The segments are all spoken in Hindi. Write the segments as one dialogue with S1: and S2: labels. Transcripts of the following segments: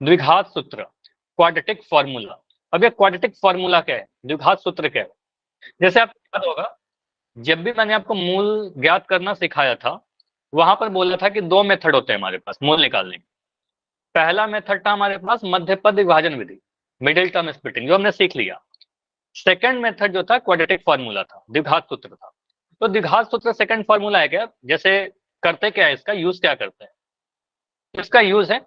S1: द्विघात सूत्र, क्वाड्रेटिक फॉर्मूला। अब ये क्वाड्रेटिक फॉर्मूला क्या है, द्विघात सूत्र क्या है? जैसे आपको याद होगा, जब भी मैंने आपको मूल ज्ञात करना सिखाया था, वहां पर बोला था कि दो मेथड होते हैं हमारे पास मूल निकालने के। पहला मेथड था हमारे पास मध्य पद विभाजन विधि, मिडिल टर्म स्प्लिटिंग, जो हमने सीख लिया। सेकंड मेथड जो था क्वाड्रेटिक फॉर्मूला था, द्विघात सूत्र था। तो द्विघात सूत्र सेकंड फॉर्मूला है क्या? जैसे करते क्या है, इसका यूज क्या करते हैं? इसका यूज है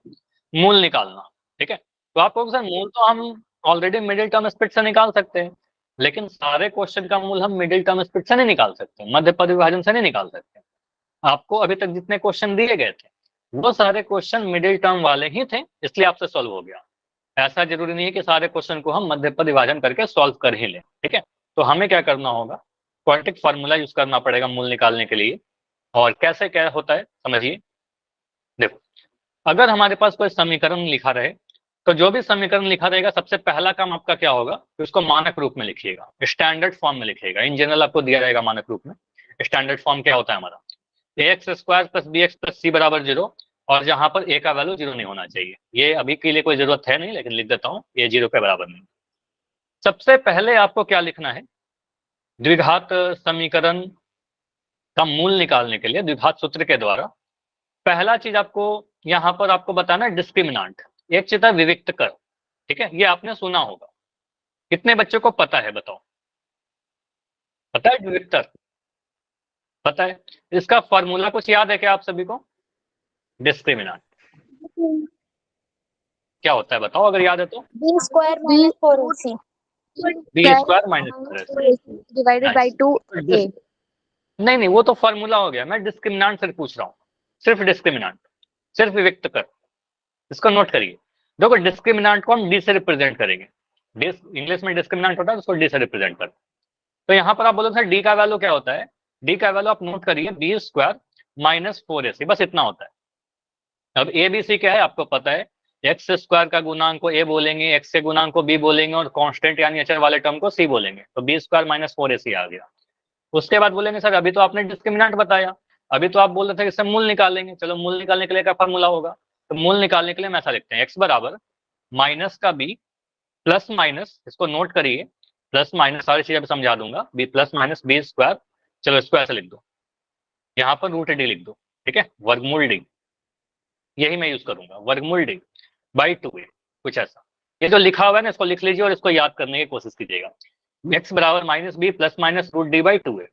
S1: मूल निकालना, ठीक है। तो आपको सर मूल तो हम ऑलरेडी मिडिल टर्म स्प्लिट से निकाल सकते हैं, लेकिन सारे क्वेश्चन का मूल हम मिडिल टर्म स्प्लिट से नहीं निकाल सकते, मध्य पद विभाजन से नहीं निकाल सकते। आपको अभी तक जितने क्वेश्चन दिए गए थे वो सारे क्वेश्चन मिडिल टर्म वाले ही थे, इसलिए आपसे सॉल्व हो गया। ऐसा जरूरी नहीं है कि सारे क्वेश्चन को हम मध्य पद विभाजन करके सॉल्व कर ही लें, ठीक है। तो हमें क्या करना होगा, क्वाड्रेटिक फॉर्मूला यूज करना पड़ेगा मूल निकालने के लिए। और कैसे क्या होता है समझिए। देखो, अगर हमारे पास कोई समीकरण लिखा रहे, तो जो भी समीकरण लिखा रहेगा सबसे पहला काम आपका क्या होगा कि उसको मानक रूप में लिखिएगा, स्टैंडर्ड फॉर्म में लिखिएगा। इन जनरल आपको दिया जाएगा मानक रूप में। स्टैंडर्ड फॉर्म क्या होता है हमारा, x square plus b x plus c बराबर 0, और जहां पर ए का वैल्यू 0 नहीं होना चाहिए। ये अभी के लिए कोई जरूरत है नहीं, लेकिन लिख देता हूँ, ये 0 के बराबर नहीं। सबसे पहले आपको क्या लिखना है, द्विघात समीकरण का मूल निकालने के लिए द्विघात सूत्र के द्वारा पहला चीज आपको यहाँ पर आपको बताना है डिस्क्रिमिनांट। एक चीज है विविक्त कर, ठीक है। ये आपने सुना होगा, कितने बच्चों को पता है बताओ? पता है विविक्त कर? पता है। इसका फॉर्मूला कुछ याद है क्या आप सभी को? डिस्क्रिमिनांट क्या होता है बताओ, अगर याद है तो?
S2: B square minus 4ac
S1: B square minus
S2: divided by 2a।
S1: नहीं, वो तो फॉर्मूला हो गया। मैं डिस्क्रिमिनांट से पूछ रहा हूँ, सिर्फ डिस्क्रिमिनांट, सिर्फ विविक्त कर। इसको नोट करिए। देखो, डिस्क्रिमिनांट को हम डी से रिप्रेजेंट करेंगे। इंग्लिश में डिस्क्रिमिनांट होता है, उसको डी से रिप्रेजेंट कर। तो यहाँ पर आप बोलो सर डी का वैल्यू क्या होता है? डी का वैल्यू आप नोट करिए, बी स्क्वायर माइनस 4ac, बस इतना होता है। अब ए बी सी क्या है आपको पता है, एक्स स्क्वायर का गुणांक को ए बोलेंगे, एक्स के गुणांक को बी बोलेंगे, और कांस्टेंट यानी अचर वाले टर्म को सी बोलेंगे। तो बी स्क्वायर माइनस 4ac आ गया। उसके बाद बोलेंगे सर अभी तो आपने डिस्क्रिमिनेंट बताया, अभी तो आप बोल रहे थे कि इससे मूल निकालेंगे। चलो, मूल निकालने के लिए क्या फॉर्मूला होगा? तो मूल निकालने के लिए हम ऐसा लिखते हैं, एक्स बराबर माइनस का बी प्लस माइनस, इसको नोट करिए, प्लस माइनस सारी चीजें समझा दूंगा, B plus minus B square, चलो इसको ऐसे लिख दो, यहाँ पर रूट डी लिख दो, ठीक है, वर्गमूल डी, यही मैं यूज करूंगा, वर्गमूल डी बाई 2a, कुछ ऐसा। ये जो लिखा हुआ है ना, इसको लिख लीजिए और इसको याद करने की कोशिश कीजिएगा। एक्स बराबर minus B plus minus root D by 2a।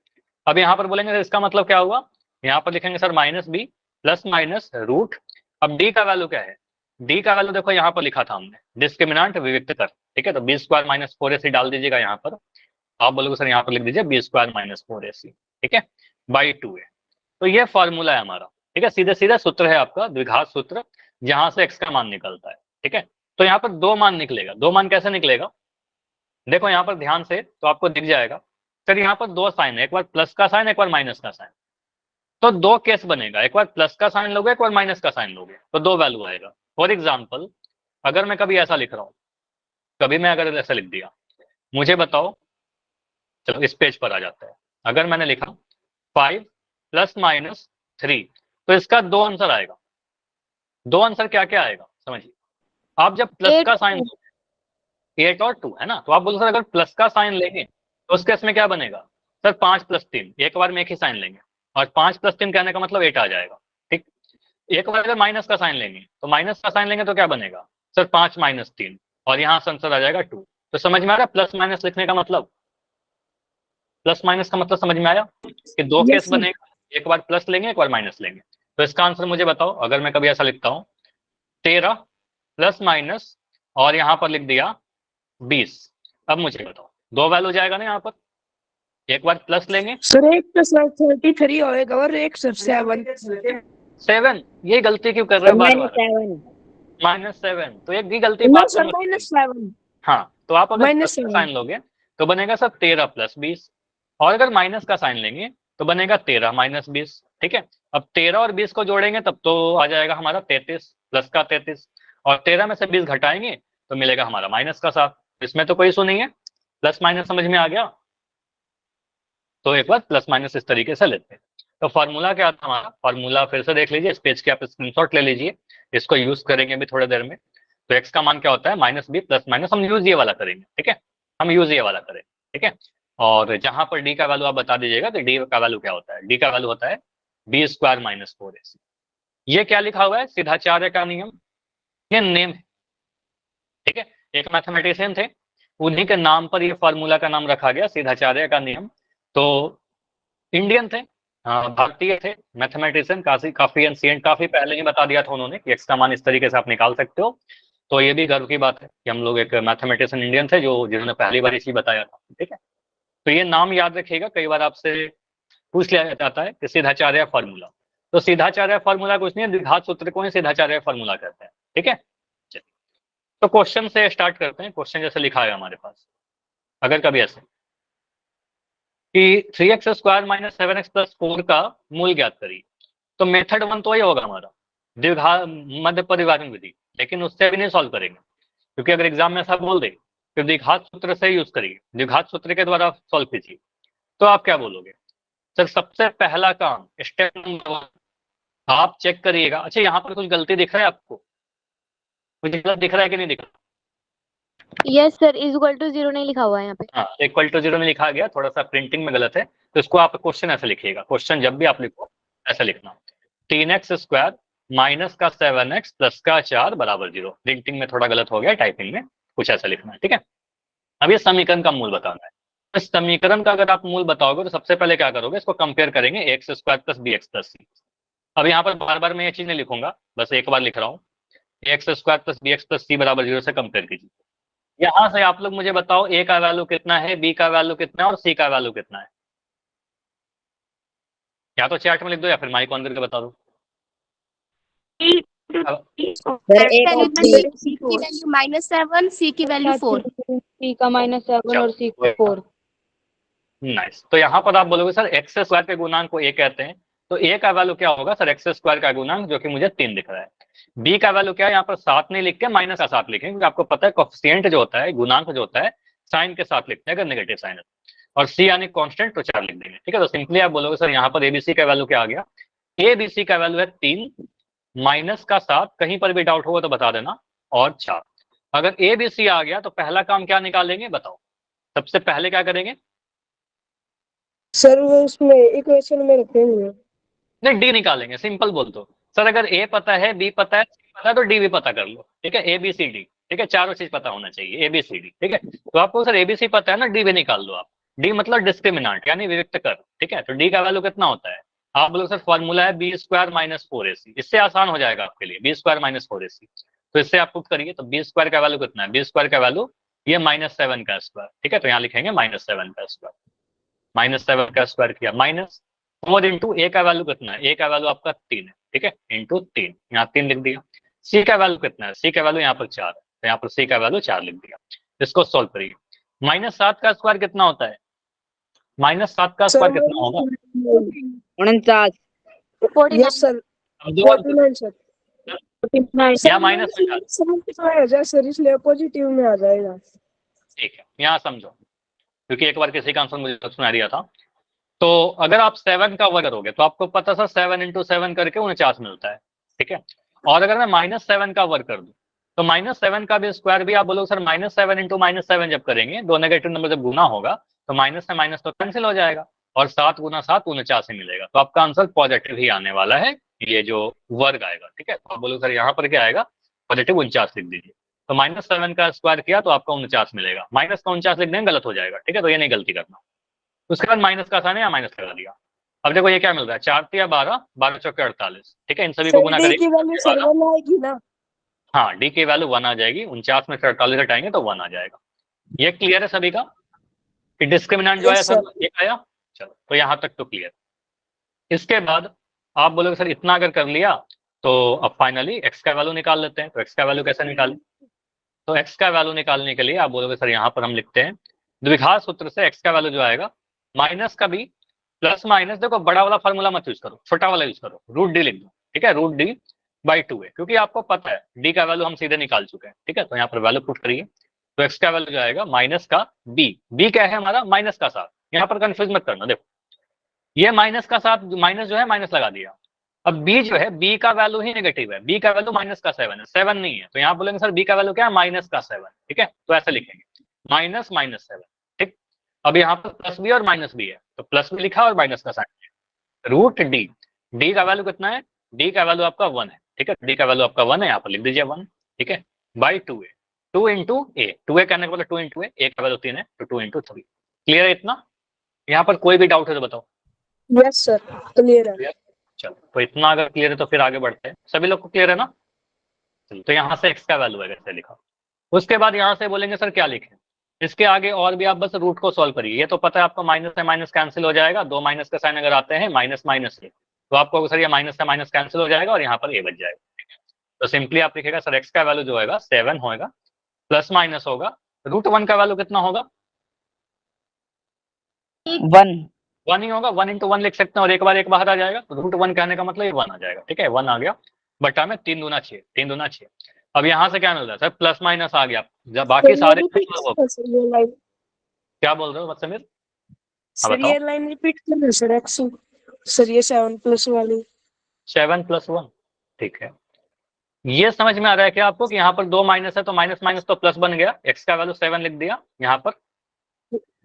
S1: अब यहाँ पर बोलेंगे इसका मतलब क्या हुआ, यहाँ पर लिखेंगे sir minus B plus minus root. अब डी का वैल्यू क्या है? डी का वैल्यू देखो यहाँ पर लिखा था हमने, डिस्क्रिमिनांट विविक्त कर, ठीक है। तो बी स्क्वायर माइनस 4ac डाल दीजिएगा यहाँ पर। आप बोलोगे सर यहाँ पर लिख दीजिए बी स्क्वायर माइनस 4ac, ठीक है, बाई 2a। तो ये फॉर्मूला है हमारा, ठीक है। सीधे सीधे सूत्र है आपका द्विघात सूत्र, जहां से एक्स का मान निकलता है, ठीक है। तो यहाँ पर दो मान निकलेगा। दो मान कैसे निकलेगा, देखो यहाँ पर ध्यान से तो आपको दिख जाएगा। सर यहाँ पर दो साइन है, एक बार प्लस का साइन, एक बार माइनस का साइन। तो दो केस बनेगा, एक बार प्लस का साइन लोगे, एक बार माइनस का साइन लोगे, तो दो वैल्यू आएगा। फॉर एग्जाम्पल, अगर मैं कभी ऐसा लिख रहा हूँ, कभी मैं अगर ऐसा लिख दिया, मुझे बताओ, चलो इस पेज पर आ जाता है। अगर मैंने लिखा 5 प्लस माइनस 3, तो इसका दो आंसर आएगा। दो आंसर क्या क्या आएगा समझिए। आप जब प्लस का साइन, 8 और 2 है ना, तो आप बोलो सर अगर प्लस का साइन लेंगे तो उस केस में क्या बनेगा? सर 5 प्लस 3, एक बार में एक ही साइन लेंगे, और 5 प्लस 3 कहने का मतलब 8 आ जाएगा, ठीक। एक बार अगर माइनस का साइन लेंगे, तो माइनस का साइन लेंगे तो क्या बनेगा? सर 5 माइनस 3, और यहाँ से आंसर आ जाएगा 2। तो समझ में आ रहा है प्लस माइनस लिखने का मतलब? प्लस माइनस का मतलब समझ में आया कि दो केस बनेगा, एक बार प्लस लेंगे, एक बार माइनस लेंगे। तो इसका आंसर मुझे बताओ, अगर मैं कभी ऐसा लिखता हूँ 13 प्लस माइनस, और यहाँ पर लिख दिया 20, अब मुझे बताओ दो वैल्यू जाएगा ना यहाँ पर, एक बार प्लस लेंगे।
S3: सर एक तो सर 33 होएगा और एक सर
S1: 7, ये गलती क्यों कर रहे हो बार बार? -7, तो एक भी गलती बात
S3: सर -7।
S1: हाँ, तो आप अगर प्लस का
S3: -7
S1: साइन लोगे तो बनेगा सर 13 प्लस 20, और अगर माइनस का साइन लेंगे तो बनेगा 13 माइनस 20, ठीक है। अब 13 और 20 को जोड़ेंगे तब तो आ जाएगा हमारा 33 प्लस का 33, और 13 में से 20 घटाएंगे तो मिलेगा हमारा माइनस का 7। इसमें तो कोई इशू नहीं है, प्लस माइनस समझ में आ गया। तो एक बार प्लस माइनस इस तरीके से लेते हैं। तो फार्मूला क्या था हमारा? फार्मूला फिर से देख लीजिए, इस पेज के आप स्क्रीनशॉट ले लीजिए, इसको यूज करेंगे अभी थोड़ी देर में। तो x का मान क्या होता है माइनस बी प्लस माइनस, हम यूज ये वाला करेंगे, ठीक है, हम यूज ये वाला करें, ठीक है। और जहां पर d का वैल्यू आप बता दीजिएगा, तो d का वैल्यू क्या होता है, d का वैल्यू होता है बी स्क्वायर माइनस 4ac। ये क्या लिखा हुआ है, सिद्धाचार्य का नियम, ये नेम है, ठीक है। एक मैथमेटिशियन थे, उन्हीं के नाम पर ये फॉर्मूला का नाम रखा गया सिद्धाचार्य का नियम। तो इंडियन थे, भारतीय थे, मैथमेटिशियन, काफी एंशिएंट, काफी पहले ही बता दिया था उन्होंने कि एक्स का मान इस तरीके से आप निकाल सकते हो। तो ये भी गर्व की बात है कि हम लोग एक मैथमेटिशियन इंडियन थे जो जिन्होंने पहली बार इसी बताया था, ठीक है। तो ये नाम याद रखिएगा, कई बार आपसे पूछ लिया जाता है कि सिद्धाचार्य फॉर्मूला। तो सिद्धाचार्य फॉर्मूला कुछ नहीं है, द्विघात सूत्र को ही सिद्धाचार्य फॉर्मूला कहते हैं, ठीक है। चलिए, तो क्वेश्चन से स्टार्ट करते हैं। क्वेश्चन जैसे लिखा है हमारे पास, अगर कभी ऐसे कि 3x square minus 7x plus 4 का मूल ज्ञात करिए, तो मेथड 1 तो ये होगा हमारा द्विघात मध्य परिवारण विधि, लेकिन उससे भी नहीं सॉल्व करेंगे, क्योंकि अगर एग्जाम में ऐसा बोल दे कि द्विघात सूत्र से यूज करिए, द्विघात सूत्र के द्वारा सॉल्व कीजिए, तो आप क्या बोलोगे, सर सबसे पहला काम स्टेप नंबर 1 आप चेक करिएगा। अच्छा, यहाँ पर कुछ गलती दिख रहा है आपको, कुछ गलत दिख रहा है कि नहीं दिख रहा?
S2: Yes sir, is equal to 0 नहीं लिखा हुआ है यहाँ पे।
S1: हाँ, इक्वल टू 0 में लिखा गया, थोड़ा सा प्रिंटिंग में गलत है, तो इसको आप क्वेश्चन ऐसे लिखिएगा, क्वेश्चन जब भी आप लिखो ऐसा लिखना, 3x स्क्वायर माइनस का 7x प्लस का 4 बराबर 0। प्रिंटिंग में थोड़ा गलत हो गया, टाइपिंग में कुछ ऐसा लिखना है, ठीक है। अब ये समीकरण का मूल बताना है। इस समीकरण का अगर आप मूल बताओगे तो सबसे पहले क्या करोगे, इसको कंपेयर करेंगे x square plus b x plus c. अब यहाँ पर बार बार मैं ये चीज नहीं लिखूंगा, बस एक बार लिख रहा हूँ, x square plus b x plus c बराबर 0 से कंपेयर कीजिए। यहाँ से आप लोग मुझे बताओ ए का वैल्यू कितना है, बी का वैल्यू कितना है और सी का वैल्यू कितना है। या तो चैट में लिख दो या फिर माइक ऑन करके बता दो।
S4: सी की वैल्यू -7, सी की वैल्यू 4।
S2: सी का -7 और सी का 4।
S1: नाइस। तो यहाँ पर आप बोलोगे सर एक्स स्क्वायर के गुणांक को ए कहते हैं, तो ए का वैल्यू क्या होगा सर, एक्स स्क्वायर का गुणांक, जो कि मुझे 3 दिख रहा है। बी का वैल्यू क्या है, यहाँ पर 7 नहीं लिख के माइनस का 7 लिखेंगे, क्योंकि आपको पता है कोफिशिएंट जो होता है, गुणांक जो होता है, साइन के साथ लिखते हैं अगर नेगेटिव साइन है। और सी यानी कांस्टेंट, तो 4 लिख देंगे, ठीक है। तो सिंपली आप बोलोगे सर यहाँ पर एबीसी का वैल्यू क्या आ गया, एबीसी का वैल्यू है 3 माइनस का 7, कहीं पर भी डाउट होगा तो बता देना, और 4। अगर एबीसी आ गया तो पहला काम क्या निकालेंगे बताओ, सबसे पहले क्या करेंगे,
S3: सर वो उसमें इक्वेशन में रखेंगे।
S1: नहीं डी निकालेंगे, सिंपल बोल दो सर, अगर ए पता है, बी पता है, सी पता है, तो डी भी पता कर लो, ठीक है। ए बी सी डी, ठीक है, चारों चीज पता होना चाहिए, ए बी सी डी, ठीक है। तो आपको सर एबीसी पता है ना, डी भी निकाल दो आप। डी मतलब डिस्क्रिमिनांट यानी विविक्त कर, ठीक है। तो डी का वैल्यू कितना होता है, आप बोलो सर फॉर्मूला है बी स्क्वायर माइनस 4ac, इससे आसान हो जाएगा आपके लिए, बी स्क्वायर माइनस 4ac। तो इससे आप पुट करिए, तो बी स्क्वायर का वैल्यू कितना है, बी स्क्वायर का वैल्यू ये -7 का स्क्वायर, ठीक है। तो यहाँ लिखेंगे -7 का स्क्वायर, -7 का स्क्वायर किया माइनस 4 इंटू ए का वैल्यू कितना है, ए का वैल्यू आपका 3 है, ठीक है, इंटू 3, यहाँ 3 लिख दिया। सी का वैल्यू कितना है, सी का वैल्यू यहाँ पर 4 है, तो यहाँ पर सी का वैल्यू 4 लिख दिया। इसको सोल्व करिए, -7 का स्क्वायर कितना होता है, -7 का स्क्वायर कितना होगा,
S2: 49।
S3: Yes sir, 49 sir.
S1: या माइनस में
S3: 75,000 सर, इसलिए पॉजिटिव में आ जाएगा।
S1: ठीक है, यहाँ समझो, क्योंकि एक बार किसी का आंसर मुझे सुना दिया था। तो अगर आप 7 का वर्ग करोगे तो आपको पता सर 7 इंटू 7 करके 49 मिलता है, ठीक है। और अगर मैं -7 का वर्ग कर दूं तो -7 का भी स्क्वायर भी आप बोलोगे सर -7 इंटू -7 जब करेंगे, दो नेगेटिव नंबर जब गुना होगा तो माइनस से माइनस तो कैंसिल हो जाएगा, और 7 गुना 7 49 ही मिलेगा। तो आपका आंसर पॉजिटिव ही आने वाला है, ये जो वर्ग आएगा, ठीक है। तो आप बोलोगे सर यहाँ पर क्या आएगा, पॉजिटिव 49 लिख दीजिए। तो -7 का स्क्वायर किया तो आपका 49 मिलेगा, माइनस का 49 लिख देंगे गलत हो जाएगा, ठीक है। तो ये नहीं गलती करना। उसके बाद माइनस का आसान है, माइनस लगा दिया। अब देखो ये क्या मिल रहा है, 4 या 12, 12 चौके 48, ठीक है। इन सभी को गुना
S3: डी की वैल्यू सर
S1: करेंगे,
S3: 1 आएगी ना।
S1: हाँ डी की वैल्यू 1 आ जाएगी, 49 में से 48 हटाएंगे तो 1 आ जाएगा। ये क्लियर है सभी का कि डिस्क्रिमिनेंट जो है सब एक आया। चलो, तो यहाँ तक तो क्लियर। इसके बाद आप बोलोगे सर इतना अगर कर लिया तो अब फाइनली एक्स का वैल्यू निकाल लेते हैं। तो एक्स का वैल्यू कैसे निकालें, तो एक्स का वैल्यू निकालने के लिए आप बोलोगे सर यहाँ पर हम लिखते हैं द्विघात सूत्र से एक्स का वैल्यू जो आएगा माइनस का बी प्लस माइनस, देखो बड़ा वाला फार्मूला मत यूज करो, छोटा वाला यूज करो, √d लिख दो, ठीक है। √d/2 है, क्योंकि आपको पता है डी का वैल्यू हम सीधे निकाल चुके हैं, ठीक है। तो यहाँ पर वैल्यू पुट करिए, तो एक्स का वैल्यू जो आएगा माइनस का बी क्या है हमारा, माइनस का 7। यहाँ पर कंफ्यूज मत करना, देखो ये माइनस का 7, माइनस जो है माइनस लगा दिया, अब बी जो है, बी का वैल्यू ही नेगेटिव है, बी का वैल्यू माइनस का 7 है, 7 नहीं है, तो यहाँ बोलेंगे सर बी का वैल्यू क्या है, माइनस का 7, ठीक है, तो ऐसे लिखेंगे माइनस माइनस 7, ठीक। अब यहाँ पर प्लस बी और माइनस बी है, तो प्लस भी लिखा और माइनस का साइन, रूट डी, डी का वैल्यू कितना है, डी का वैल्यू आपका 1 है, ठीक है, डी का वैल्यू आपका 1 है, यहाँ पर लिख दीजिए 1, ठीक है, by 2a, 2 into A, 2a कहने का मतलब 2 इंटू ए का वैल्यू 3 है, तो 2 इंटू 3, क्लियर है इतना? यहाँ पर कोई भी डाउट है तो बताओ।
S3: यस सर, क्लियर है।
S1: चलो, तो इतना अगर क्लियर है तो फिर आगे बढ़ते हैं, सभी लोग को क्लियर है ना? चलो, तो यहाँ से x का वैल्यू है कैसे लिखा, उसके बाद यहाँ से बोलेंगे सर क्या लिखें, इसके आगे और भी आप बस रूट को सॉल्व करिए, ये तो पता है आपको माइनस से माइनस कैंसिल हो जाएगा, दो माइनस का साइन अगर आते हैं माइनस माइनस से, तो आपको सर ये माइनस से माइनस कैंसिल हो जाएगा और यहाँ पर ए बच जाएगा, तो सिंपली आप लिखेगा सर x का वैल्यू जो होगा 7 होगा, प्लस माइनस होगा, रूट 1 का वैल्यू कितना होगा, 1 ही होगा, 1 इंटू 1 लिख सकते हैं और एक बार एक बाहर आ जाएगा, तो रूट 1 कहने का मतलब ये 1 आ जाएगा, ठीक है, 1 आ गया, बटा में 3 दूना 6, 3 दूना 6, अब यहाँ से क्या मिल रहा है सर, प्लस माइनस आ गया, जब बाकी सारे क्या बोल रहे हो समीर?
S3: सर ये लाइन रिपीट करना सर, एक्स सर ये 7 प्लस वाली
S1: 7 प्लस 1, ठीक है, ये समझ में आ रहा है क्या आपको कि यहाँ पर दो माइनस है तो माइनस माइनस तो प्लस बन गया, x का वैल्यू 7 लिख दिया यहाँ पर,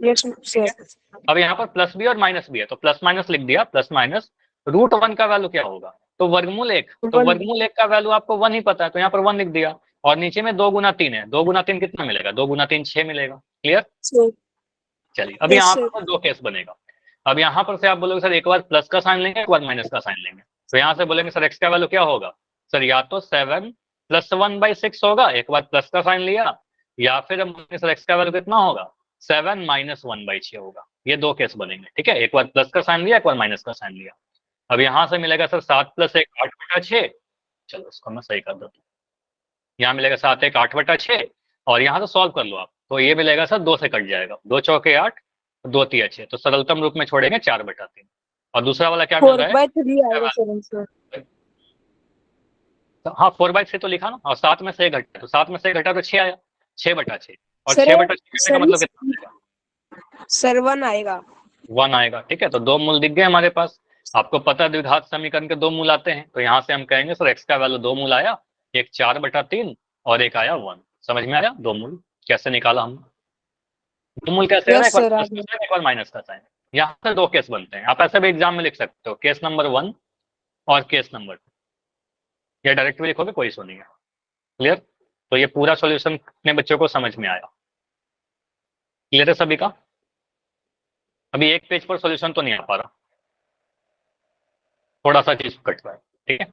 S3: यस सर।
S1: अब यहाँ पर प्लस भी और माइनस भी है तो प्लस माइनस लिख दिया, प्लस माइनस रूट 1 का वैल्यू क्या होगा, तो वर्गमूल 1, तो वर्गमूल 1 का वैल्यू आपको 1 ही पता है, तो यहाँ पर 1 लिख दिया, और नीचे में 2 गुना 3 है, 2 गुना 3 कितना मिलेगा, 2 गुना 3 6 मिलेगा, क्लियर? चलिए, अब यहाँ पर दो केस बनेगा, अब यहाँ पर से आप बोलोगे सर एक बार प्लस का साइन लेंगे एक बार माइनस का साइन लेंगे, तो यहाँ से बोलेंगे सर x का वैल्यू क्या होगा, सर या तो 7 प्लस 1/6 होगा, एक बार प्लस का साइन लिया, या फिर हम सर x का वैल्यू कितना होगा, 7 माइनस 1/6 होगा, ये दो केस बनेंगे, ठीक है, एक बार प्लस का साइन लिया एक बार माइनस का साइन लिया, अब यहाँ से मिलेगा सर 7 प्लस 1 8/6, चलो इसको मैं सही कर देता हूँ, यहाँ मिलेगा 7 1 8/6, और यहाँ से सॉल्व कर लो आप, तो ये मिलेगा सर 2 से कट जाएगा, 2 चौके 8, 2 तिया 6, तो सरलतम रूप में छोड़ेंगे 4/3, और दूसरा वाला क्या मिल रहा है,
S3: 4/3 आएगा सर।
S1: हाँ 4/3 तो लिखा ना, और 7 में से 1 घटा, तो 7 में से 1 घटा तो 6 आया, 6/6, और
S3: सर,
S1: 6/6 का मतलब कितना आएगा,
S3: सर 1 आएगा,
S1: 1 आएगा, ठीक है, तो दो मूल दिख गए हमारे पास, आपको पता है द्विघात समीकरण के दो मूल आते हैं, तो यहाँ से हम कहेंगे सर x का वैल्यू 2 मूल आया, एक 4/3 और एक आया 1, समझ में आया, 2 मूल कैसे निकाला हम, 2 मूल कैसे आया, एक बार प्लस का साइन एक बार माइनस का साइन, यहाँ से 2 केस बनते हैं, आप ऐसे भी एग्जाम में लिख सकते हो, केस नंबर 1 और केस नंबर 2, या डायरेक्ट भी लिखोगे कोई इशू नहीं है, क्लियर? तो ये पूरा सॉल्यूशन अपने बच्चों को समझ में आया, क्लियर है सभी का? अभी एक पेज पर सॉल्यूशन तो नहीं आ पा रहा, थोड़ा सा चीज कट रहा है, ठीक है,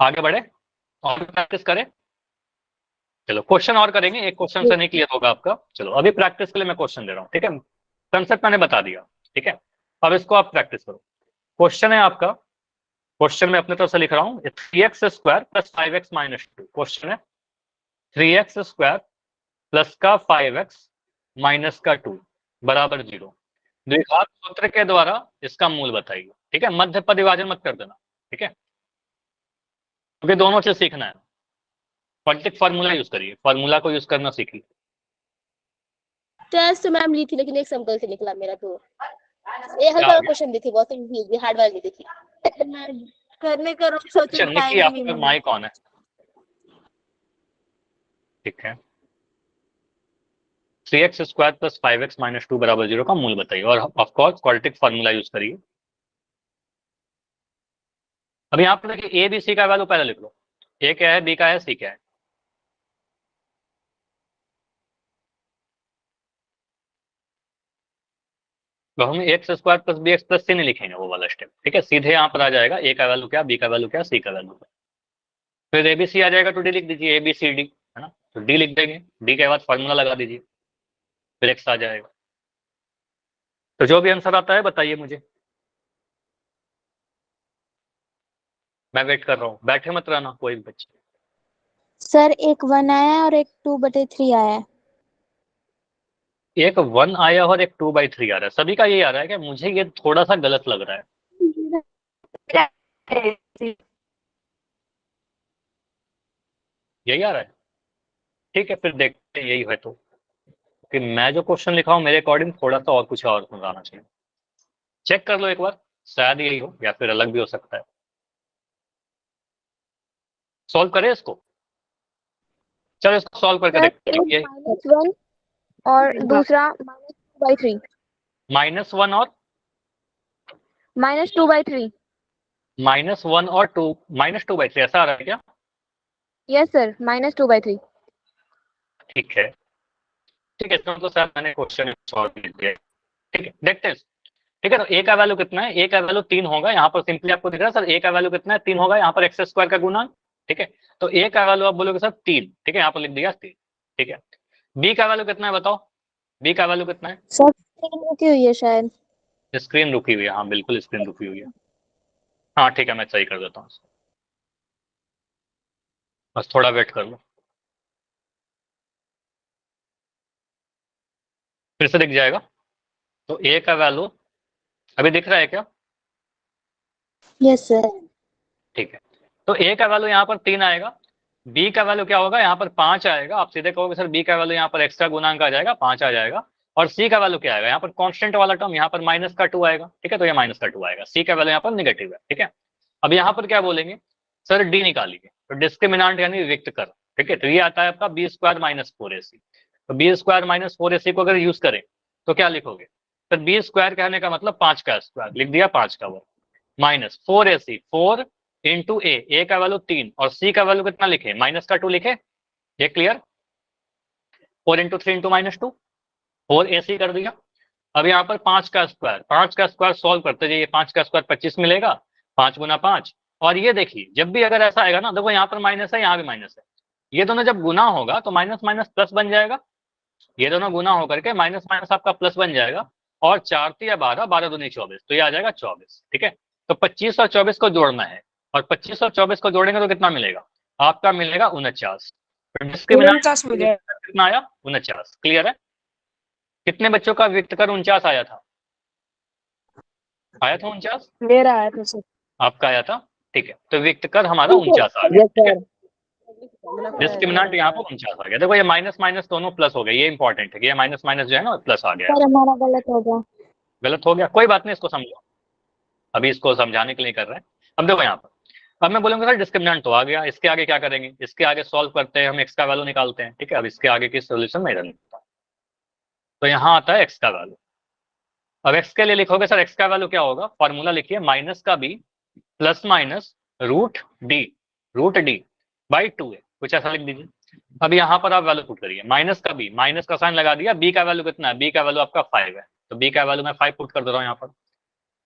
S1: आगे बढ़े और प्रैक्टिस करें, चलो क्वेश्चन और करेंगे, एक क्वेश्चन से नहीं क्लियर होगा आपका, चलो अभी प्रैक्टिस के लिए मैं क्वेश्चन दे रहा हूँ, ठीक है, कंसेप्ट मैंने बता दिया, ठीक है, अब इसको आप प्रैक्टिस करो, क्वेश्चन है आपका, क्वेश्चन में अपने तरफ से लिख रहा हूँ, 3x² plus 5x minus 2, question है 3x² प्लस का 5x माइनस का 2 बराबर 0, द्विघात सूत्र के द्वारा इसका मूल बताइए, ठीक है, मध्य पद विभाजन मत कर देना, ठीक है, क्योंकि दोनों चीज सीखना है, क्वाड्रेटिक फार्मूला यूज करिए, फार्मूला को यूज करना सीखिए,
S4: टेस्ट तो मैम ली थी लेकिन एक सिंपल से निकला मेरा, तो ये हल्का क्वेश्चन दी थी, बहुत इजी हार्ड वाली दी थी, करने का रोज सोच रहा
S1: चन्नी आपका माई कौन है, ठीक है, 3x² प्लस 5x माइनस 2 बराबर 0 का मूल बताइए, और of course quadratic formula use करिए, अब यहाँ पर देखिए ए बी सी का वैल्यू पहले लिख लो, ए क्या है, बी का है, सी क्या है, तो हम x² प्लस bx प्लस सी नहीं लिखेंगे वो वाला स्टेप, ठीक है, सीधे यहाँ पर आ जाएगा ए का वैल्यू क्या, बी का वैल्यू क्या, सी का वैल्यू क्या, फिर एबीसी आ जाएगा तो डी लिख दीजिए, ABCD है ना, तो डी लिख देंगे, डी के बाद फॉर्मूला लगा दीजिए, फिर एक्स आ जाएगा, तो जो भी आंसर आता है बताइए मुझे, मैं वेट कर रहा हूँ, बैठे मत रहना कोई भी बच्चे।
S2: सर एक 1 आया और एक 2/3 आया।
S1: एक 1 आया और एक 2/3 आ रहा है, सभी का ये आ रहा है क्या? मुझे ये थोड़ा सा गलत लग रहा है, यही आ रहा है, ठीक है, फिर देखते हैं यही है तो, कि मैं जो क्वेश्चन लिखा हूँ मेरे अकॉर्डिंग थोड़ा सा और कुछ और आना चाहिए, चेक कर लो एक बार, शायद यही हो या फिर अलग भी हो सकता है। सॉल्व करें इसको, चलो इसको सॉल्व करके
S2: सर
S1: देखते हैं। ये
S2: -1 और दूसरा -2/3
S1: -1 और
S2: -2/3
S1: -1 और 2 -2/3 ऐसा आ रहा है क्या?
S2: यस सर -2/3
S1: ठीक है, ठीक है, इसका मतलब सर मैंने क्वेश्चन सॉल्व कर दिया। ठीक है, देखते हैं। ठीक है, तो ए का वैल्यू कितना है? ए का वैल्यू 3 होगा। यहाँ पर सिंपली आपको दिख रहा है सर ए का वैल्यू कितना है? 3 होगा। यहाँ पर एक्स स्क्वायर का गुना। ठीक है, तो ए का वैल्यू आप बोलोगे सर 3। ठीक है, यहाँ पर लिख दिया 3। ठीक है, बी का वैल्यू कितना है बताओ? बी का वैल्यू कितना है?
S2: सर रुकी हुई है शायद।
S1: स्क्रीन रुकी हुई है, हाँ बिल्कुल स्क्रीन रुकी हुई है। हाँ ठीक है, मैं सही कर देता हूँ, बस थोड़ा वेट कर लो, फिर से दिख जाएगा। तो ए का वैल्यू अभी दिख रहा है क्या?
S2: Yes sir.
S1: ठीक है, तो ए का वैल्यू यहाँ पर 3 आएगा। बी का वैल्यू क्या होगा? यहाँ पर 5 आएगा। आप सीधे कहोगे सर बी का वैल्यू यहाँ पर एक्स्ट्रा गुणांक आ जाएगा, 5 आ जाएगा। और सी का वैल्यू क्या आएगा? यहाँ पर कांस्टेंट वाला टर्म, यहाँ पर -2 आएगा। ठीक है, तो ये -2 आएगा। सी का वैल्यू यहाँ पर नेगेटिव है। ठीक है, अब यहाँ पर क्या बोलेंगे? सर डी निकालिए, तो डिस्क्रिमिनांट यानी विविक्त कर। ठीक है, तो ये आता है आपका बी स्क्वायर -4ac। तो बी स्क्वायर -4ac को अगर यूज करें तो क्या लिखोगे? सर बी स्क्वायर कहने का मतलब 5 का स्क्वायर, लिख दिया 5 का वर्ग, -4ac, 4 इंटू ए का वैल्यू 3 और सी का वैल्यू कितना लिखे? -2 लिखे। ये क्लियर? 4 इंटू 3 इंटू -2, 4ac कर दिया। अब यहाँ पर 5 का स्क्वायर सॉल्व करते जाइए। 5 का स्क्वायर 25 मिलेगा, 5 गुना 5। और ये देखिए जब भी अगर ऐसा आएगा ना, देखो यहाँ पर माइनस है, यहाँ भी माइनस है, ये दोनों जब गुना होगा तो माइनस माइनस प्लस बन जाएगा। ये दोनों गुना होकर के माइनस माइनस आपका प्लस बन जाएगा। और 4 या 12, 12 दूनी 24, तो ये आ जाएगा 24। ठीक है, तो 25 और 24 को जोड़ना है, और 25 और 24 को जोड़ेंगे तो कितना मिलेगा? आपका मिलेगा 49। कितना आया? 49। क्लियर है? कितने बच्चों का व्यक्त कर 49 आया था? आया था 49?
S3: मेरा आया था सर।
S1: आपका आया था। ठीक है, तो व्यक्त कर हमारा 49 आ गया। ठीक है, डिस्क्रिमिनेंट यहाँ पर 49 आ गया। देखो ये माइनस माइनस दोनों प्लस हो गए, ये इंपॉर्टेंट है कि ये माइनस माइनस जो है ना प्लस आ गया।
S2: सर हमारा गलत हो गया।
S1: गलत हो गया, कोई बात नहीं, इसको समझो, अभी इसको समझाने के लिए कर रहे हैं। अब देखो यहाँ पर, अब मैं बोलूंगा सर डिस्क्रिमिनेंट तो आ गया, इसके आगे क्या करेंगे? इसके आगे सॉल्व करते हैं हम, एक्स का वैल्यू निकालते हैं। ठीक है, अब इसके आगे की सोल्यूशन मेरा निकलता है, तो यहाँ आता है एक्स का वैल्यू। अब एक्स के लिए लिखोगे सर एक्स का वैल्यू क्या होगा? फॉर्मूला लिखिए, माइनस का B plus minus root D by 2a, कुछ ऐसा लिख दीजिए। अब यहाँ पर आप वैल्यू पुट करिए, माइनस का बी, माइनस का साइन लगा दिया। बी का वैल्यू कितना है? बी का वैल्यू आपका 5 है, तो बी का वैल्यू मैं 5 पुट कर दे रहा हूँ यहाँ पर,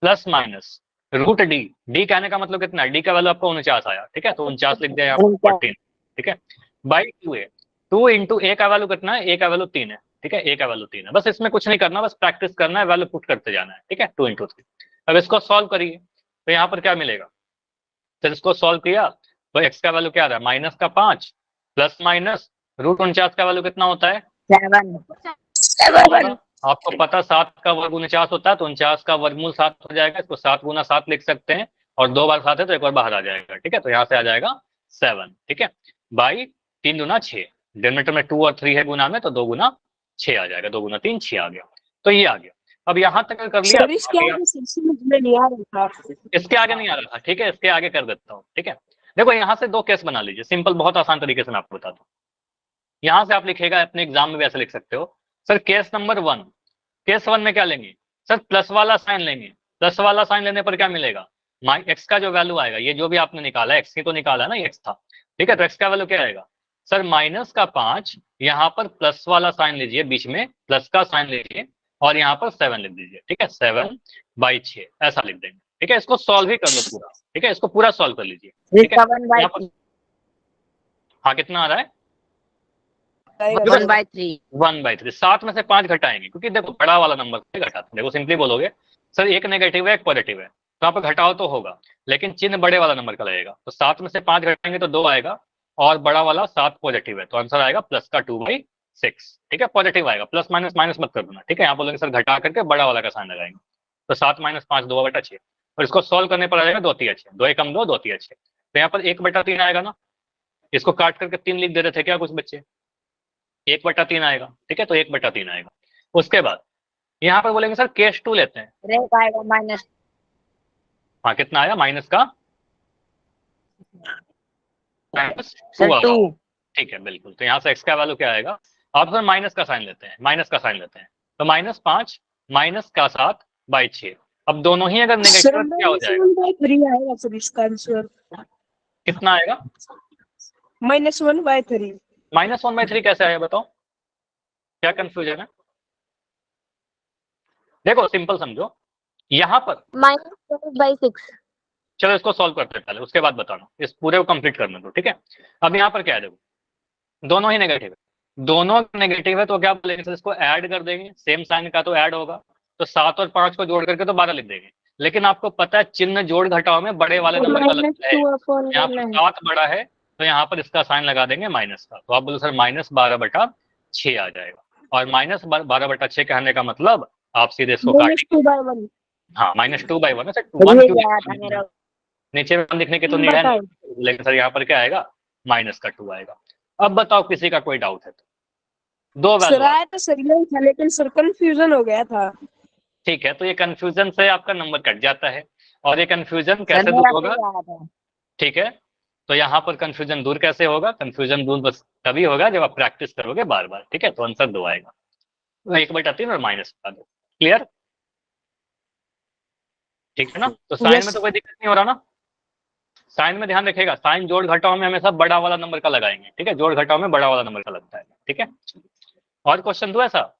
S1: प्लस माइनस रूट डी कहने का मतलब कितना है? डी का वैल्यू आपको 49 आया। ठीक है, तो 49 लिख दिया यहाँ पर 14। ठीक है, बाई 2a, 2 इंटू ए का वैल्यू कितना है? ए का वैल्यू 3 है। ठीक है, ए का वैल्यू 3 है। बस इसमें कुछ नहीं करना, बस प्रैक्टिस करना है, वैल्यू पुट करते जाना है। ठीक है, 2 इंटू 3। अब इसको सॉल्व करिए, तो यहाँ पर क्या मिलेगा? फिर इसको सॉल्व किया तो एक्स का वैल्यू क्या आ रहा है? माइनस का 5 प्लस माइनस रूट 49 का वैल्यू कितना होता है?
S2: 7।
S1: आपको पता 7 का वर्ग 49 होता है, तो 49 का वर्गमूल 7 हो जाएगा। इसको 7 गुना 7 लिख सकते हैं, और 2 बार 7 है तो एक बार बाहर आ जाएगा। ठीक है, तो यहाँ से आ जाएगा 7। ठीक है, बाई 3 दूना 6, डिनोमिनेटर में 2 और 3 है गुना में, तो 2 गुना 6 आ जाएगा, 2 गुना 3 6 आ गया। तो ये आ गया। अब यहाँ तक कर लिया, इसके आगे नहीं आ रहा था। ठीक है, इसके आगे कर देता हूँ। ठीक है, देखो यहाँ से 2 केस बना लीजिए, सिंपल, बहुत आसान तरीके से मैं आपको बताता हूँ। यहाँ से आप लिखेगा, अपने एग्जाम में भी ऐसे लिख सकते हो सर, केस नंबर 1। केस 1 में क्या लेंगे सर? प्लस वाला साइन लेंगे। प्लस वाला साइन लेने पर क्या मिलेगा? एक्स का जो वैल्यू आएगा, ये जो भी आपने निकाला, एक्स की तो निकाला ना, एक्स था। ठीक है, तो एक्स का वैल्यू क्या आएगा सर? माइनस का 5, यहाँ पर प्लस वाला साइन लीजिए, बीच में प्लस का साइन लीजिए, और यहाँ पर 7 लिख दीजिए। ठीक है, 7/6 ऐसा लिख देंगे। ठीक है, इसको सॉल्व ही कर लो पूरा। ठीक है, इसको पूरा सॉल्व कर लीजिए। ठीक है, हाँ कितना आ रहा है? 1/3। 7 में से 5 घटाएंगे, क्योंकि देखो बड़ा वाला नंबर से घटाते। देखो सिंपली बोलोगे सर एक नेगेटिव है एक पॉजिटिव है, तो यहाँ पर घटाओ तो होगा, लेकिन चिन्ह बड़े वाला नंबर का लगेगा। तो 7 में से 5 घटाएंगे तो 2 आएगा, और बड़ा वाला 7 पॉजिटिव है, तो आंसर आएगा प्लस का 2/6। ठीक है, पॉजिटिव आएगा, प्लस माइनस माइनस मत कर देना। ठीक है, यहाँ बोलेंगे सर घटा करके बड़ा वाला का साइन लगाएंगे, तो 7 - 5 2/6, और इसको सॉल्व करने पर आ जाएगा 2 3 6, 2 एकम 2, 2 3 6। तो यहाँ पर 1/3 आएगा ना, इसको काट करके 3 लिख दे रहे थे क्या कुछ बच्चे? 1/3 आएगा। ठीक है, तो 1/3 आएगा। उसके बाद यहाँ पर बोलेंगे सर केस 2 लेते हैं। Minus
S5: sir
S1: 2
S5: 2।
S1: ठीक है बिल्कुल। तो यहाँ से x का वैल्यू क्या आएगा, आप सर माइनस का साइन लेते हैं, माइनस का साइन लेते हैं, तो -5 माइनस का 7/6। अब दोनों ही अगर
S3: सर
S1: नेगेटिव क्या हो जाएगा,
S3: -1/3 आएगा सर इसका आंसर।
S1: कितना आएगा?
S3: -1/3।
S1: -1/3 कैसे आया बताओ, क्या कंफ्यूजन है? देखो सिंपल समझो, यहाँ पर
S2: -12/6।
S1: चलो इसको सॉल्व करते हैं पहले, उसके बाद बताना, इस पूरे को कंप्लीट करने दो, ठीक है। अब यहाँ पर क्या है, देखो दोनों ही नेगेटिव है, दोनों नेगेटिव है, तो क्या बोलेंगे सर, इसको ऐड कर देंगे, सेम साइन का तो ऐड होगा, तो 7 और 5 को जोड़ करके तो 12 लिख देंगे। लेकिन आपको पता है चिन्ह जोड़ घटाव में बड़े वाले नंबर का लगता है, यहाँ पर 7 बड़ा है, तो यहाँ पर इसका साइन लगा देंगे माइनस का, तो आप बोलो सर -12/6 आ जाएगा। और -12/6 कहने का मतलब आप सीधे इसको काटेंगे,
S3: 2/1।
S1: हाँ -2/1 है सर, 1 क्यों लिखा? नीचे में 1 लिखने की तो नीड है नहीं, लेकिन सर यहाँ पर क्या आएगा, -2 आएगा। अब बताओ किसी का कोई डाउट है तो, दो
S3: सर
S1: वैल्यू,
S3: आया तो सही नहीं था, लेकिन सर कंफ्यूजन हो गया था।
S1: ठीक है, तो ये कंफ्यूजन से आपका नंबर कट जाता है, और ये कंफ्यूजन कैसे दूर होगा, ठीक है, तो यहाँ पर कंफ्यूजन दूर कैसे होगा, कंफ्यूजन दूर बस तभी होगा जब आप प्रैक्टिस करोगे बार बार, ठीक है। तो आंसर 2 आएगा, 1/3 और माइनस का 2, क्लियर, ठीक है ना। तो साइन में तो कोई दिक्कत नहीं हो रहा ना, साइन में ध्यान रखिएगा, साइन जोड़ घटाव में हमेशा बड़ा वाला नंबर का लगाएंगे, ठीक है, जोड़ घटाव में बड़ा वाला नंबर का लगता है, ठीक है। और क्वेश्चन दो ऐसा,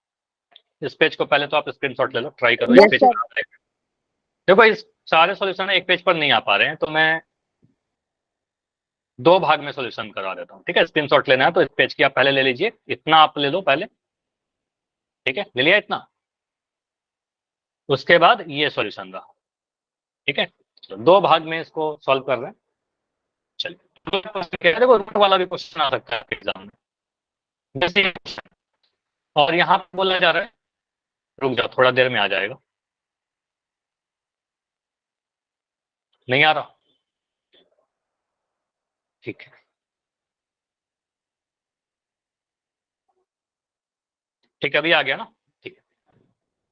S1: इस पेज को पहले तो आप स्क्रीनशॉट ले लो, ट्राई करो इस पेज पर। देखो इस सारे सॉल्यूशन एक पेज पर नहीं आ पा रहे हैं, तो मैं 2 भाग में सॉल्यूशन करवा देता हूँ, ठीक है। स्क्रीनशॉट लेना है तो इस पेज की आप पहले ले लीजिए, इतना आप ले लो पहले, ठीक है, ले लिया इतना, उसके बाद ये सॉल्यूशन रहा, ठीक है। तो 2 भाग में इसको सॉल्व कर रहे हैं, चलिए। देखो रूट वाला भी क्वेश्चन आ सकता है एग्जाम में, जैसे और यहाँ पे बोला जा रहा है, रुक जाओ थोड़ा देर में आ जाएगा, नहीं आ रहा, ठीक है, ठीक है अभी आ गया ना, ठीक है।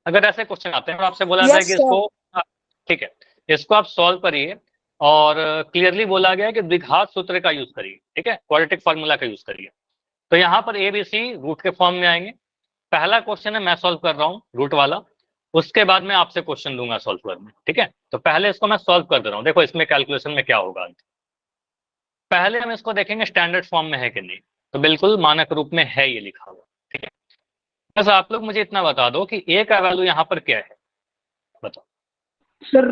S1: अगर ऐसे क्वेश्चन आते हैं और आपसे बोला जाता है कि इसको, ठीक है, इसको आप सॉल्व करिए, और क्लियरली बोला गया है कि द्विघात सूत्र का यूज करिए, ठीक है, क्वाड्रेटिक फार्मूला का यूज करिए। तो यहाँ पर ABC रूट के फॉर्म में आएंगे। पहला क्वेश्चन है मैं सॉल्व कर रहा हूँ रूट वाला, उसके बाद मैं आपसे क्वेश्चन दूंगा सॉल्व करने, ठीक है। तो पहले इसको मैं सॉल्व कर दे रहा हूँ, देखो इसमें कैलकुलेशन में क्या होगा। पहले हम इसको देखेंगे स्टैंडर्ड फॉर्म में है कि नहीं, तो बिल्कुल मानक रूप में है ये लिखा हुआ, ठीक है। बस आप लोग मुझे इतना बता दो कि A का वैल्यू यहाँ पर क्या है, बताओ।
S3: सर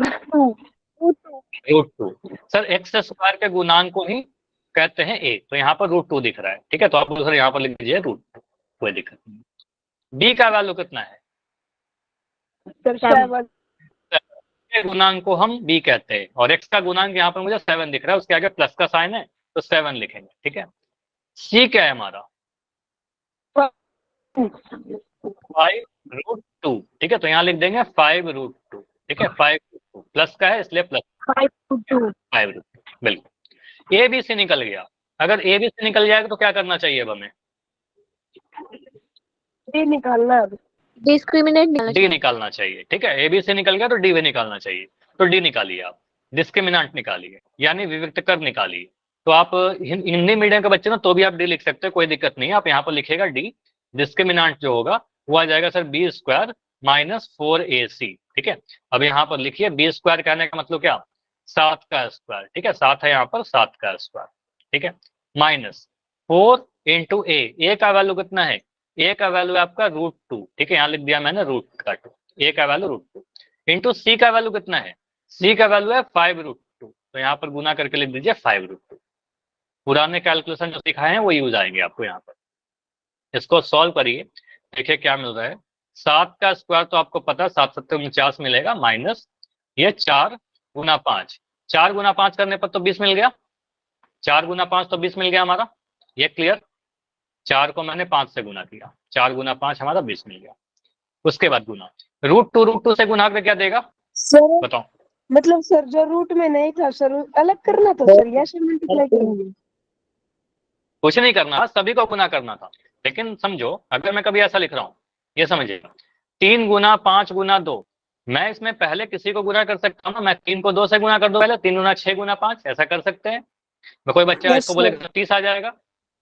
S1: √2, सर एक्स स्क्वायर के गुणांक को ही कहते हैं A, तो यहाँ पर √2 दिख रहा है, ठीक है, तो आप सर यहाँ पर लिख दीजिए √2, कोई दिक्कत नहीं। B का वैल्यू कितना है, के गुणांक को हम B कहते हैं, और x का गुणांक यहाँ पर मुझे 7 दिख रहा है, उसके आगे प्लस का साइन है तो 7 लिखेंगे, ठीक है। C क्या है हमारा 5√2, ठीक है, तो यहाँ लिख देंगे 5√2, ठीक है, 5√2 प्लस का है इसलिए प्लस 5√2, बिल्कुल। ABC निकल गया, अगर ABC निकल जाएगा तो क्या करना चाहिए अब हमें,
S3: निकालना,
S2: डिस्क्रिमिनेंट
S1: D निकालना चाहिए, ठीक है। ABC निकल गया तो D भी निकालना चाहिए, तो D निकालिए आप, डिस्क्रिमिनेंट निकालिए, यानी विविक्त कर निकालिए। तो आप हिंदी मीडियम के बच्चे ना तो भी आप D लिख सकते हैं, कोई दिक्कत नहीं है, आप यहाँ पर लिखेगा D, डिस्क्रिमिनेंट जो होगा वो आ जाएगा सर B² - 4AC, ठीक है। अब यहाँ पर लिखिए B² कहने का मतलब क्या, 7 का स्क्वायर, ठीक है, 7 है यहाँ पर, 7 का स्क्वायर, ठीक है, -4 × A का वैल्यू कितना है, A का वैल्यू है आपका √2, ठीक है, यहाँ लिख दिया मैंने √2, A का वैल्यू √2 इंटू C का वैल्यू कितना है, C का वैल्यू है 5√2, तो यहाँ पर गुना करके लिख दीजिए 5√2। पुराने कैलकुलेशन जो सिखाए हैं वो यूज आएंगे आपको यहाँ पर। इसको सॉल्व करिए, देखिए क्या मिल रहा है, 7 का स्क्वायर तो आपको पता है 7 7 49 मिलेगा, माइनस ये 4 × 5, 4 × 5 करने पर तो 20 मिल गया, 4 × 5 तो 20 मिल गया हमारा, ये क्लियर। 4 को मैंने 5 से गुना किया, 4 × 5 हमारा 20 मिल गया। उसके बाद गुना √2 से गुना करके क्या देगा
S3: सर
S1: बताओ,
S3: मतलब सर जो रूट में नहीं था सर अलग करना था सर, या से मल्टीप्लाई करेंगे,
S1: कुछ नहीं करना, सभी को गुना करना था। लेकिन समझो अगर मैं कभी ऐसा लिख रहा हूँ, ये समझिएगा 3 × 5 × 2, मैं इसमें पहले किसी को गुना कर सकता हूँ ना, मैं 3 को 2 से गुना कर दूं पहले, 3 × 6 × 5 ऐसा कर सकते हैं, मैं कोई बच्चा
S3: Yes,
S1: इसको बोले
S3: sir.
S1: 30 आ जाएगा,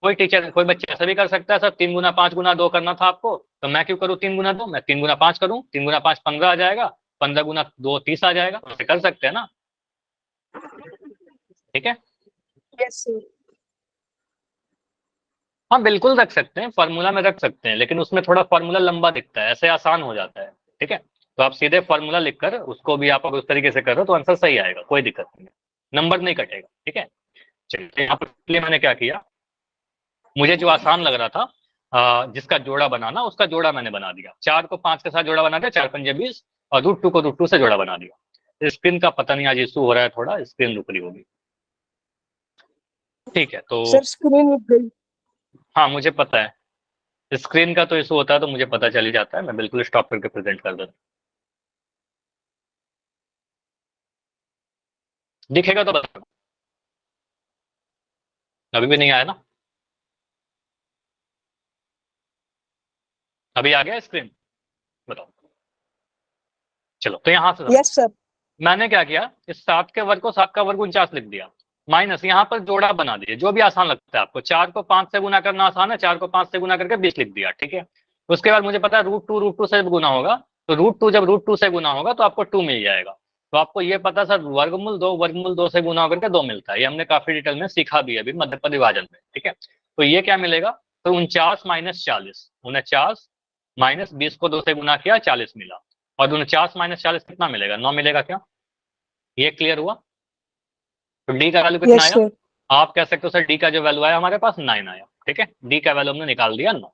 S1: कोई टीचर कोई बच्चा ऐसा भी कर सकता है सर 3 गुना 5 गुना 2 करना था आपको, तो मैं क्यों करूँ 3 गुना 2, मैं 3 गुना 5 करूँ, 3 गुना 5 15 आ जाएगा, 15 गुना 2 30 आ जाएगा, ऐसे कर सकते हैं ना, ठीक है।
S3: Yes, sir.
S1: हाँ बिल्कुल रख सकते हैं, फॉर्मूला में रख सकते हैं, लेकिन उसमें थोड़ा फॉर्मूला लंबा दिखता है, ऐसे आसान हो जाता है, ठीक है। तो आप सीधे फॉर्मूला लिखकर उसको भी आप अगर उस तरीके से करो तो आंसर सही आएगा, कोई दिक्कत नहीं है, नंबर नहीं कटेगा, ठीक है। चलिए यहाँ पर मैंने क्या किया, मुझे जो आसान लग रहा था जिसका जोड़ा बनाना, उसका जोड़ा मैंने बना दिया, 4 को 5 के साथ जोड़ा बना दिया, 4 पंजे 20, और √2 को √2 से जोड़ा बना दिया। स्क्रीन का पता नहीं आज इशू हो रहा है, थोड़ा स्क्रीन रुक रही होगी, ठीक है। तो
S3: Sir, screen रुक गई.
S1: हाँ मुझे पता है, स्क्रीन का तो इशू होता है तो मुझे पता चल ही जाता है, मैं बिल्कुल स्टॉप करके प्रेजेंट कर देता हूँ। दिखेगा तो बता, अभी भी नहीं आया ना, अभी आ गया स्क्रीन, बताओ। चलो तो यहाँ से
S3: Yes, sir.
S1: मैंने क्या किया, इस 7 के वर्ग को 7 का वर्ग 49 लिख दिया, माइनस यहाँ पर जोड़ा बना दिए, जो भी आसान लगता है आपको। 4 को 5 से गुना करना आसान है, 4 को 5 से गुना करके 20 लिख दिया, ठीक है। उसके बाद मुझे पता है √2 से गुना होगा, तो √2 जब √2 से गुना होगा तो आपको 2 मिल जाएगा। तो आपको ये पता सर वर्गमूल 2 से गुना होकर के 2 मिलता है, ये हमने काफी डिटेल में सीखा भी है अभी मध्य पद विभाजन में, ठीक है। तो ये क्या मिलेगा, तो 49 माइनस 40, 49 माइनस 20 को 2 से गुना किया 40 मिला, और 49 माइनस 40 कितना मिलेगा, 9 मिलेगा क्या, ये क्लियर हुआ। तो डी का वैल्यू कितना
S3: Yes,
S1: आया,
S3: sir.
S1: आप कह सकते हो सर डी का जो वैल्यू आया हमारे पास 9 आया, ठीक है, डी का वैल्यू हमने निकाल दिया 9।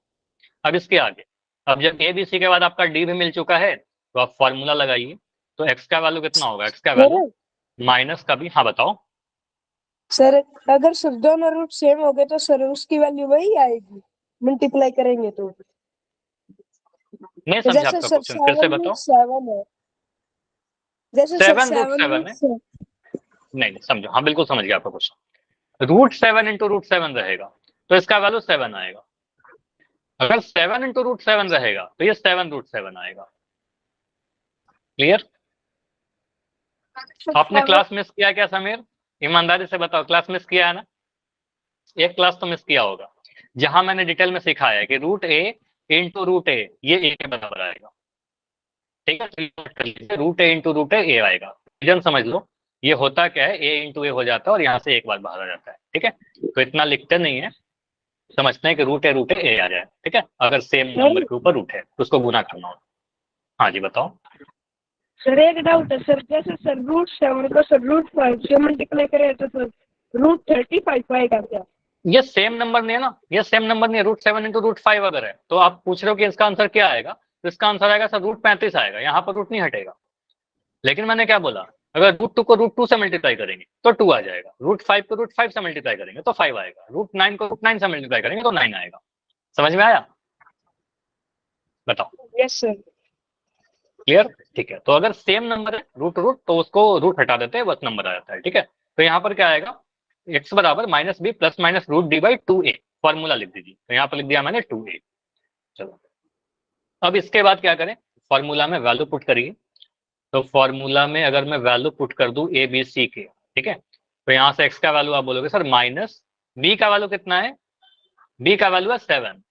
S1: अब इसके आगे, अब जब ए बी सी के बाद आपका डी भी मिल चुका है, तो आप फॉर्मूला लगाइए, तो एक्स का वैल्यू कितना होगा, एक्स का वैल्यू माइनस का भी, हाँ बताओ।
S3: सर अगर सर दोनों रूट सेम हो गए तो सर उसकी वैल्यू वही आएगी, मल्टीप्लाई करेंगे तो।
S1: नहीं समझा
S3: जैसे
S1: आपका
S3: सर
S1: क्वेश्चन, फिर से
S3: 7 रूट
S1: बताओ।
S3: 7 है, जैसे सर
S1: 7 √7
S3: 7
S1: है,
S3: रूट
S1: नहीं समझो, हाँ बिल्कुल समझ गया आपका क्वेश्चन। √7 इंटू √7 रहेगा, तो इसका वैल्यू 7 आएगा। अगर 7 इंटू √7 रहेगा तो ये 7 √7 आएगा, क्लियर। आपने क्लास मिस किया क्या समीर, ईमानदारी से बताओ, क्लास मिस किया है ना, एक क्लास तो मिस किया होगा, जहां मैंने डिटेल में सिखाया है कि √a इंटू √a ये a के बराबर आएगा, ठीक है। √a इंटू √a a आएगा, रीजन समझ लो, ये होता क्या है, a इंटू a हो जाता है और यहाँ से एक बार बाहर आ जाता है, ठीक है। तो इतना लिखते नहीं है, समझते हैं कि √a a आ जाए, ठीक है। अगर सेम नंबर के ऊपर रूट है तो उसको गुना करना होगा। हाँ जी बताओ।
S3: सर एक डाउट है सर, जैसे सर √7 को सर √5 से मल्टीप्लाई करें तो सर √35 आएगा क्या?
S1: ये सेम नंबर नहीं है ना, ये सेम नंबर नहीं है, √7 इंटू √5 अगर है तो आप पूछ रहे हो कि इसका आंसर क्या आएगा, तो इसका आंसर आएगा सर √35 आएगा, यहाँ पर रूट नहीं हटेगा। लेकिन मैंने क्या बोला, अगर √2 को √2 से मल्टीप्लाई करेंगे तो 2 आ जाएगा, √5 को √5 से मल्टीप्लाई करेंगे तो 5 आएगा, √9 को √9 से मल्टीप्लाई करेंगे तो 9 आएगा। समझ में आया, बताओ।
S3: Yes sir.
S1: क्लियर, ठीक है। तो अगर सेम नंबर है रूट रूट तो उसको रूट हटा देते हैं, बस नंबर आ जाता है, ठीक है। तो यहाँ पर क्या आएगा, x बराबर -b plus minus √d/2a, formula लिख दीजिए, तो यहाँ पर लिख दिया मैंने 2a। चलो अब इसके बाद क्या करें, फॉर्मूला में वैल्यू पुट करिए। तो फॉर्मूला में अगर मैं वैल्यू पुट कर दूं a b c के, ठीक है, तो यहाँ से x का वैल्यू आप बोलोगे सर माइनस, b का वैल्यू कितना है, b का वैल्यू है 7,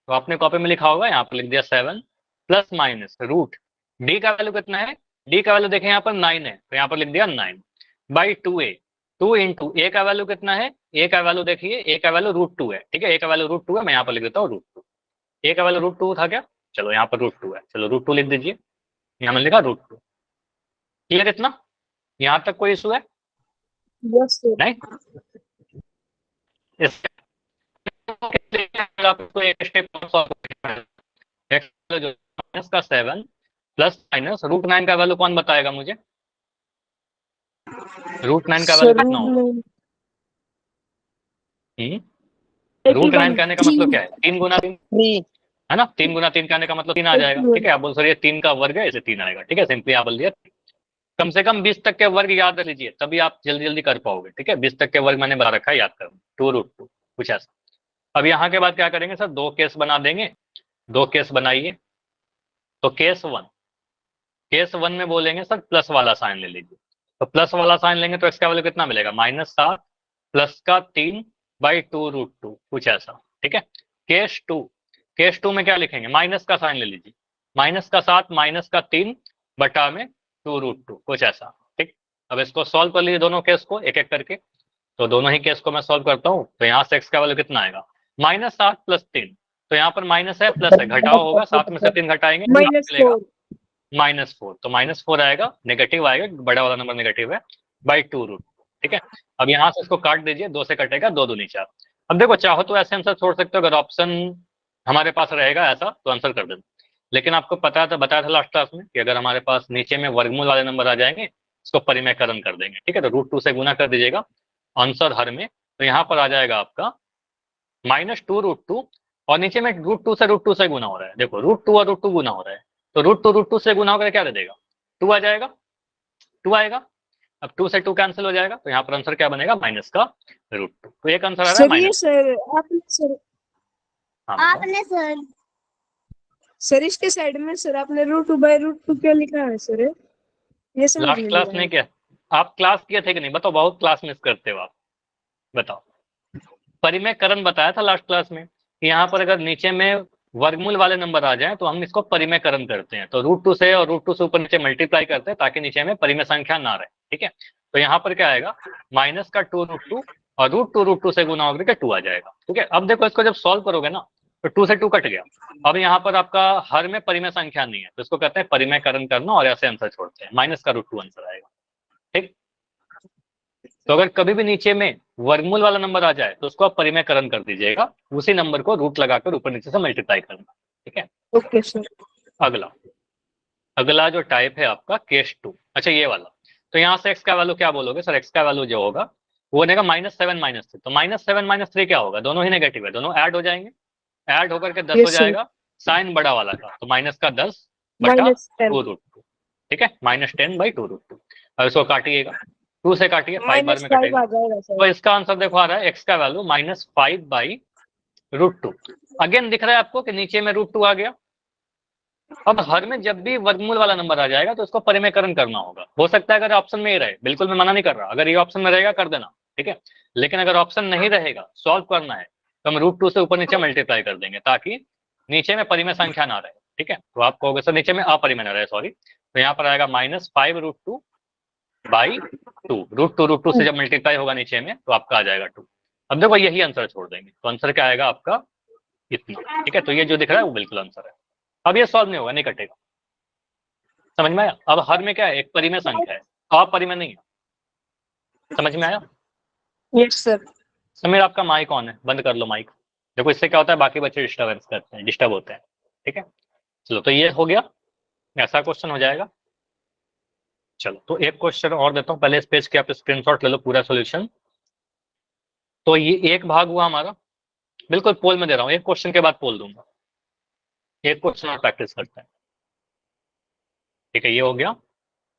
S1: तो आपने कॉपी में लिखा होगा, यहाँ पर लिख दिया 7 प्लस माइनस रूट, डी का वैल्यू कितना है, डी का वैल्यू देखें यहाँ पर 9 है, तो यहाँ पर लिख दिया 9/2a, 2 इंटू ए का वैल्यू कितना है, ए का वैल्यू देखिए, ए का वैल्यू √2 है, ठीक है, ए का वैल्यू √2 है, मैं यहाँ पर लिख देता हूँ √2, ए का वैल्यू √2 था क्या, चलो यहाँ पर √2 है, चलो √2 लिख दीजिए, यहाँ मैंने लिखा √2। क्लियर इतना, यहाँ तक कोई इशू है
S3: यस सर।
S1: नहीं। आपको एक स्टेप का 7 प्लस माइनस √9 का वैल्यू कौन बताएगा मुझे, √9 का वैल्यू कितना होगा, √9 कहने का मतलब क्या है, 3 गुना 3 है ना, 3 गुना 3 कहने का मतलब 3 आ जाएगा, ठीक है। आप बोल सर ये 3 का वर्ग है, इसे 3 आएगा, ठीक है, सिंपली आप बोल दिया। कम से कम 20 तक के वर्ग याद रख लीजिए, तभी आप जल्दी जल्दी कर पाओगे, ठीक है। 20 तक के वर्ग मैंने बता रखा है, याद करो 2√2 कुछ ऐसा। अब यहाँ के बाद क्या करेंगे सर, 2 केस बना देंगे, 2 केस बनाइए। तो केस 1 में बोलेंगे सर प्लस वाला साइन ले लीजिए, तो प्लस वाला साइन लेंगे तो एक्स का वैल्यू कितना मिलेगा, -7 प्लस का 3/2√2 कुछ ऐसा, ठीक है। केस टू में क्या लिखेंगे, माइनस का साइन ले लीजिए, माइनस का 7 माइनस का 3/2√2 कुछ ऐसा, ठीक। अब इसको सॉल्व कर लीजिए दोनों केस को एक एक करके। तो दोनों ही केस को मैं सॉल्व करता हूँ। तो यहाँ से x का वैल्यू कितना आएगा, -7 + 3, तो यहाँ पर माइनस है प्लस है, घटाओ होगा, 7 में से 3 घटाएंगे
S3: -4
S1: -4, तो -4 आएगा, नेगेटिव आएगा, बड़ा वाला नंबर नेगेटिव है, /2√2, ठीक है। अब यहाँ से इसको काट दीजिए, 2 से कटेगा, 2 दूनी 4। अब देखो चाहो तो ऐसे आंसर छोड़ सकते हो, अगर ऑप्शन हमारे पास रहेगा ऐसा तो आंसर कर देना। लेकिन आपको बताया था लास्ट क्लास में कि अगर हमारे पास नीचे में वर्गमूल वाले नंबर आ जाएंगे इसको परिमेयकरण कर देंगे, ठीक है। तो √2 से गुना कर दीजिएगा आंसर हर में, तो यहाँ पर आ जाएगा आपका -2√2, और नीचे में √2 से गुना हो रहा है, देखो √2 और √2 गुना हो रहा है, तो √2 से गुना होकर क्या दे देगा, 2 आ जाएगा, 2 आएगा। अब 2 से 2 कैंसिल हो जाएगा, तो यहाँ पर आंसर क्या बनेगा, -√2। तो एक आंसर आ रहा है
S3: सर ये
S1: माइनस। हाँ बताओ।
S3: सर इसके साइड में सर आपने √2/√2 क्या लिखा है सर, ये समझ
S1: लास्ट
S3: में
S1: क्लास
S3: नहीं
S1: में
S3: आया।
S1: क्या आप क्लास किए थे कि नहीं, बताओ, बहुत क्लास मिस करते हो आप, बताओ। परिमेयकरण बताया था लास्ट क्लास में कि यहाँ पर अगर नीचे में वर्गमूल वाले नंबर आ जाए तो हम इसको परिमेयकरण करते हैं, तो √2 से और √2 से ऊपर नीचे मल्टीप्लाई करते हैं ताकि नीचे में परिमेय संख्या ना रहे, ठीक है। तो यहाँ पर क्या आएगा, -2√2 और √2 से गुना होकर के 2 आ जाएगा, ठीक है। अब देखो इसको जब सॉल्व करोगे ना तो 2 से 2 कट गया। अब यहाँ पर आपका हर में परिमेय संख्या नहीं है, तो इसको कहते हैं परिमेयकरण करना, और ऐसे आंसर छोड़ते हैं, -√2 आंसर आएगा, ठीक। तो अगर कभी भी नीचे में वर्गमूल वाला नंबर आ जाए तो उसको आप परिमेयकरण कर दीजिएगा, उसी नंबर को रूट लगाकर ऊपर नीचे से मल्टीप्लाई करना, ठीक है।
S3: Okay sir.
S1: अगला जो टाइप है आपका केस 2, अच्छा ये वाला। तो यहाँ से x का वैल्यू क्या बोलोगे सर, x का वैल्यू जो होगा वो बनेगा -7 -3, तो -7 -3 क्या होगा, दोनों ही नेगेटिव है, दोनों ऐड हो जाएंगे, ऐड होकर के 10 हो
S3: Yes, sir.
S1: जाएगा, साइन बड़ा वाला का, तो -10/2√2, ठीक है, -10/2√2। अब इसको काटिएगा, 2 से काटिए, 5 बार में
S3: -5
S1: कटेगा,
S3: आ जाएगा सर।
S1: तो इसका आंसर देखो आ रहा है x का वैल्यू -5/√2। अगेन दिख रहा है आपको कि नीचे में √2 आ गया। अब हर में जब भी वर्गमूल वाला नंबर आ जाएगा तो उसको परिमेयकरण करना होगा। हो सकता है अगर ऑप्शन में ही रहे, बिल्कुल मैं मना नहीं कर रहा, अगर ये ऑप्शन में रहेगा कर देना, ठीक है। लेकिन अगर ऑप्शन नहीं रहेगा, सॉल्व करना है, तो हम √2 से ऊपर नीचे मल्टीप्लाई कर देंगे ताकि नीचे में परिमेय संख्या ना रहे, ठीक है। तो आप कहोगे सर नीचे में अपरिमेय ना रहे, सॉरी, तो यहाँ पर आएगा -5√2/2, √2 से जब मल्टीप्लाई होगा नीचे में तो आपका आ जाएगा 2। अब देखो यही आंसर छोड़ देंगे, तो आंसर क्या आएगा आपका इतना, ठीक है। तो ये जो दिख रहा है वो बिल्कुल आंसर है। अब ये सॉल्व नहीं होगा, नहीं कटेगा, समझ में आया। अब हर में क्या है, एक परिमेय संख्या है, अपरिमेय नहीं है, समझ में आया।
S3: Yes sir.
S1: समीर आपका माइक ऑन है, बंद कर लो माइक, देखो इससे क्या होता है बाकी बच्चे डिस्टर्बेंस करते हैं, डिस्टर्ब होते हैं, ठीक है। चलो तो ये हो गया, ऐसा क्वेश्चन हो जाएगा। चलो तो एक क्वेश्चन और देता हूँ, पहले इस पेज के आप स्क्रीनशॉट ले लो पूरा सॉल्यूशन। तो ये एक भाग हुआ हमारा, बिल्कुल पोल में दे रहा हूँ, एक क्वेश्चन के बाद पोल दूंगा, एक क्वेश्चन और प्रैक्टिस करते हैं, ठीक है। ये हो गया,